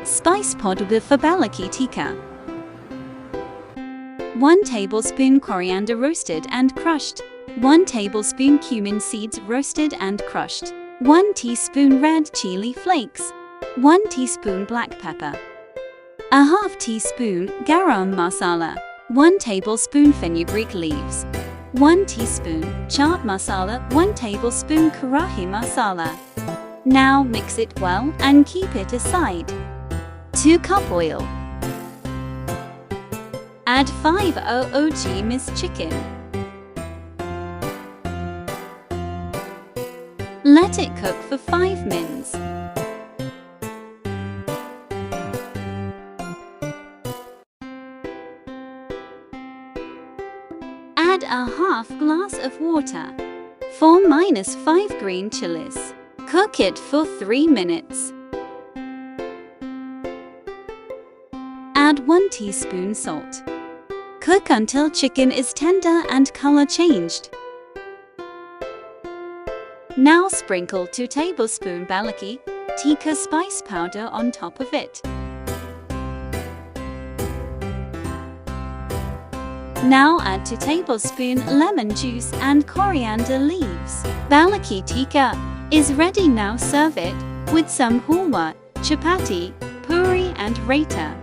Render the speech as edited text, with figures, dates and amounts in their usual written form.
Spice powder for Balochi Tikka. 1 tablespoon coriander roasted and crushed. 1 tablespoon cumin seeds roasted and crushed. 1 teaspoon red chili flakes. 1 teaspoon black pepper. A half teaspoon garam masala. 1 tablespoon fenugreek leaves. 1 teaspoon chaat masala. 1 tablespoon karahi masala. Now mix it well and keep it aside. 2 cup oil. Add 5 OOG minced chicken. Let it cook for 5 minutes. Add a half glass of water. 4-5 green chilies. Cook it for 3 minutes. Add 1 teaspoon salt. Cook until chicken is tender and color changed. Now sprinkle 2 tablespoon Balochi Tikka spice powder on top of it. Now add 2 tablespoon lemon juice and coriander leaves. Balochi Tikka is ready. Now serve it with some halwa, chapati, puri and raita.